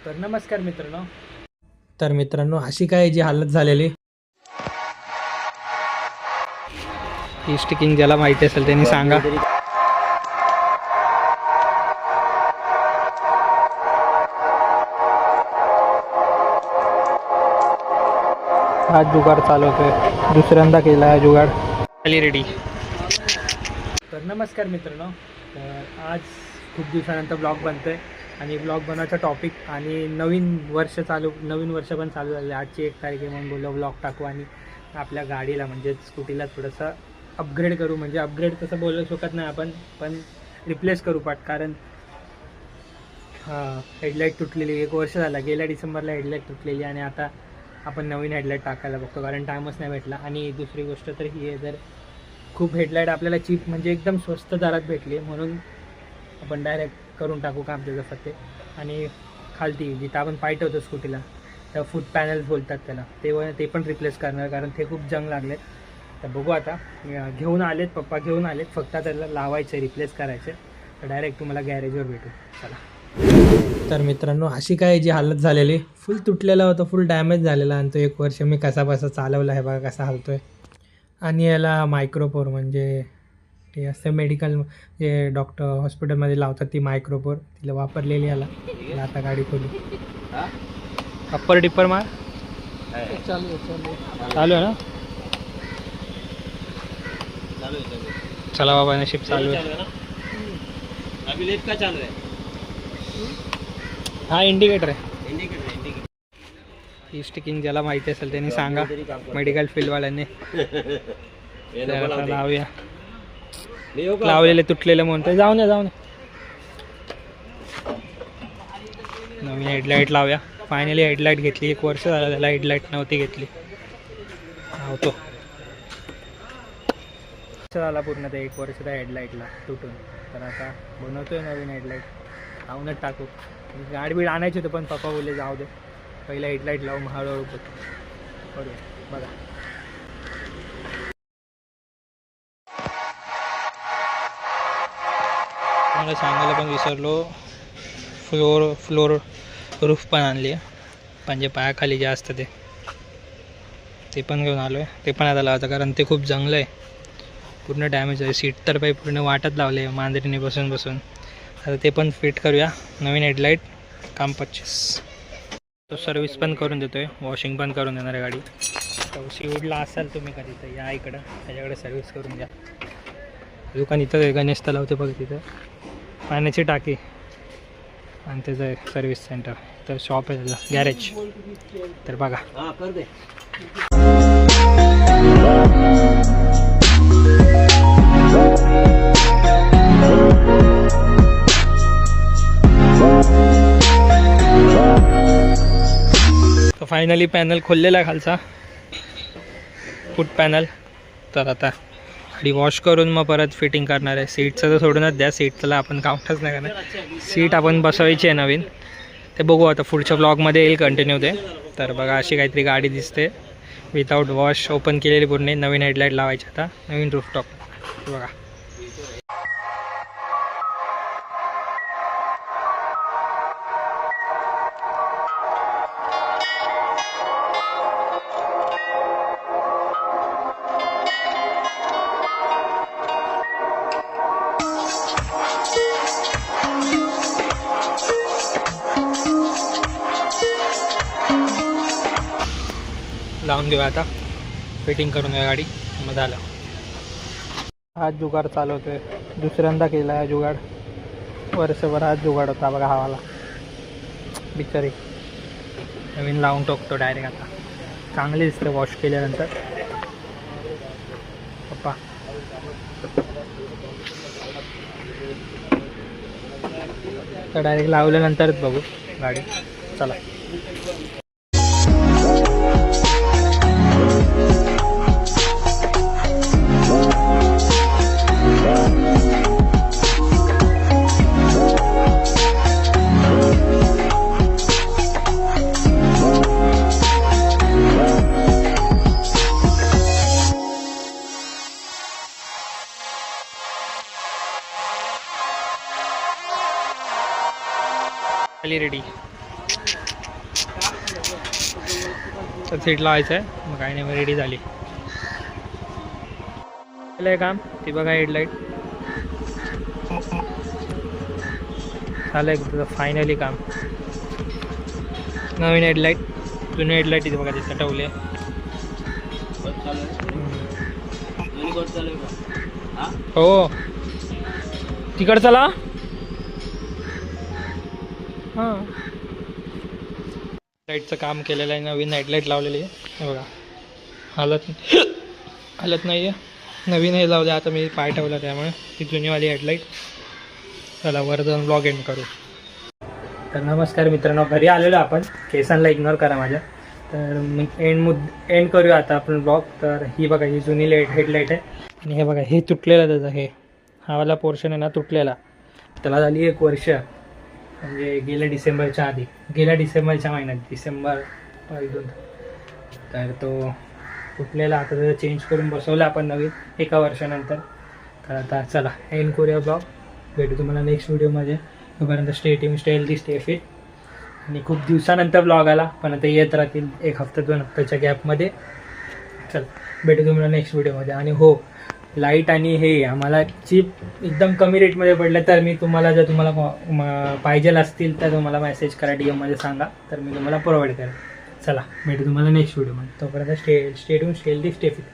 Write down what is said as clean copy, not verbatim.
तर नमस्कार मित्रांनो, अशी काय जी हालत झालेली ही स्टिकिंग ज्याला माहिती असेल त्यांनी सांगा. हा जुगाड चालवतोय, दुसऱ्यांदा केला हा जुगाड. खाली रेडी. तर नमस्कार मित्रांनो, तर आज खूप दिवसानंतर ब्लॉग बनतोय आणि ब्लॉग बनवायचा टॉपिक आणि नवीन वर्ष पण चालू झाले. आजची 1 तारीख आहे म्हणून बोललो ब्लॉग टाकू आणि आपल्या गाडीला म्हणजे स्कूटीला थोडंसं अपग्रेड करू. म्हणजे अपग्रेड तसं बोलू शकत नाही आपण, पण रिप्लेस करू कारण हेडलाईट तुटलेली 1 वर्ष झाला. गेल्या डिसेंबरला हेडलाईट तुटलेली आणि आता आपण नवीन हेडलाईट टाकायला बघतो कारण टाईमच नाही भेटला. आणि दुसरी गोष्ट तर ही आहे, जर खूप हेडलाईट आपल्याला चीप म्हणजे एकदम स्वस्त दरात भेटली म्हणून आपण डायरेक्ट करून टाकू काम त्याचं फते. आणि खालती जिथं आपण पाय ठेवतो स्कूटीला त्या फूट पॅनल्स बोलतात त्याला, ते पण रिप्लेस करणार कारण ते खूप जंग लागले. तर बघू आता, पप्पा घेऊन आलेत, फक्त त्याला लावायचं, रिप्लेस करायचे. तर डायरेक्ट तुम्हाला गॅरेजवर भेटू. चला. तर मित्रांनो, अशी काय जी हालत झालेली, फुल तुटलेला होता, फुल डॅमेज झालेला आणि तो 1 वर्ष मी कसा चालवला आहे बघा कसा हालतोय. आणि याला मायक्रोपोर म्हणजे ते असते मेडिकल जे डॉक्टर हॉस्पिटलमध्ये लावतात ती मायक्रोपोर, तिला वापरलेली याला. आता गाडी खोली अप्पर डिप्पर मार चालू आहे ना. चला बाबा, नशीब चालू आहे. अभी लेफ्ट का चालू है. हा इंडिकेटर आहे. ही स्टिकिंग ज्याला माहिती असेल त्यांनी सांगा, मेडिकल फील्डवाल्यांनी. लावूया, लावलेले तुटलेले म्हणतोय. जाऊन द्या. नवीन हेडलाईट लावूया. फायनली हेडलाईट घेतली. 1 वर्ष झालं त्याला हेडलाईट नव्हती घेतली. लावतो. झाला पूर्ण ते 1 वर्ष त्या हेडलाईटला तुटून. तर आता बनवतोय नवीन हेडलाईट, लावूनच टाकू. गाडी बीड आणायची होतं पण पप्पा बोलले जाऊ दे, पहिला हेडलाईट लावू, हळूहळू करूया. बघा, मला सांगायला पण विसरलो, फ्लोर रूफ पण आणली आहे, म्हणजे पायाखाली जे असतं ते पण घेऊन आलो आहे. ते पण आता लावायचं कारण ते खूप जंगलं आहे, पूर्ण डॅमेज आहे. सीट तर पाई पूर्ण वाटत लावले मांजरीने बसून आता ते पण फिट करूया. नवीन हेडलाईट काम 25. तो सर्विस पण करून देतो आहे, वॉशिंग पण करून देणार आहे गाडी. तर शिवडला असाल तुम्ही कधी तर या इकडं, त्याच्याकडे सर्विस करून द्या. दुकान इथं आहे, गणेश तलाव ते बघा, तिथं पाण्याची टाकी आणि त्याचं एक सर्विस सेंटर. तर शॉप आहे त्याचं, गॅरेज. तर बघा, कर दे. तर फायनली पॅनल खोललेला आहे खालचा, फूट पॅनल. तर आता गाडी वॉश करून मग परत फिटिंग करणार आहे. सीटचं तर सोडूनच द्या, सीटला आपण काउंटच नाही करणार. सीट आपण बसवायची आहे नवीन, ते बघू आता पुढच्या ब्लॉगमध्ये येईल कंटिन्यू ते. तर बघा, अशी काहीतरी गाडी दिसते विदाऊट वॉश, ओपन केलेली पूर्ण. नवीन हेडलाईट लावायची आता, नवीन रूफटॉप बघा. लावून घेऊया आता, फिटिंग करून घेऊया गाडी, मग झालं. हा जुगाड चालवतोय, दुसऱ्यांदा केला आहे जुगाड. वर्षभर हा जुगाड होता बघा हवाला. बिचारी नवीन लावून टाकतो डायरेक्ट आता. चांगली दिसते वॉश केल्यानंतर. पप्पा तर डायरेक्ट लावल्यानंतरच बघू गाडी. चला. रेडी. तर सीट लावायचं आहे. मग काही नाही, रेडी झाली. केलं काम ती बघा, हेडलाईट झालं आहे तुझं फायनली काम. नवीन हेडलाईट, जुनी हेडलाईट इथे बघा तिथं ठेवली आहे. हो तिकड चला. हां लाईटचं काम केलेलं आहे, नवीन हेडलाईट लावलेली आहे. हे बघा हालत नाही आहे. नवीन हे लावले आता मी पाय ठेवला त्यामुळे. ती जुनीवाली हेडलाईट. चला वर जाऊन ब्लॉग एंड करू. तर नमस्कार मित्रांनो, घरी आलेलो आपण. केसांना इग्नोर करा माझ्या. तर मग एंड करूया आता आपण ब्लॉग. तर ही बघा ही जुनी हेडलाईट आहे. आणि हे बघा हे तुटलेलं त्याचं, हे हा वाला पोर्शन आहे ना तुटलेला. त्याला झाली 1 वर्ष, म्हणजे गेल्या डिसेंबरच्या आधी, गेल्या डिसेंबरच्या महिन्यात, डिसेंबर 2. तर तो तुटलेला आता त्याचं चेंज करून बसवलं आपण नवीन 1 वर्षानंतर. तर आता चला एंड करूया ब्लॉग. भेटू तुम्हाला नेक्स्ट व्हिडिओमध्ये. तोपर्यंत stay tune, stay healthy, stay fit. आणि खूप दिवसानंतर ब्लॉग आला, पण आता येत राहतील 1 हफ्ता 2 हफ्त्याच्या गॅपमध्ये. चल भेटू तुम्हाला नेक्स्ट व्हिडिओमध्ये. आणि हो, लाईट आणि हे आम्हाला चीप एकदम कमी रेटमध्ये पडलं. तर मी तुम्हाला जर तुम्हाला पाहिजे असतील तर तुम्हाला मेसेज करा, DM मध्ये सांगा, तर मी तुम्हाला प्रोव्हाइड करेन. चला भेटू तुम्हाला नेक्स्ट व्हिडिओमध्ये. तोपर्यंत stay tune, stay healthy, stay fit.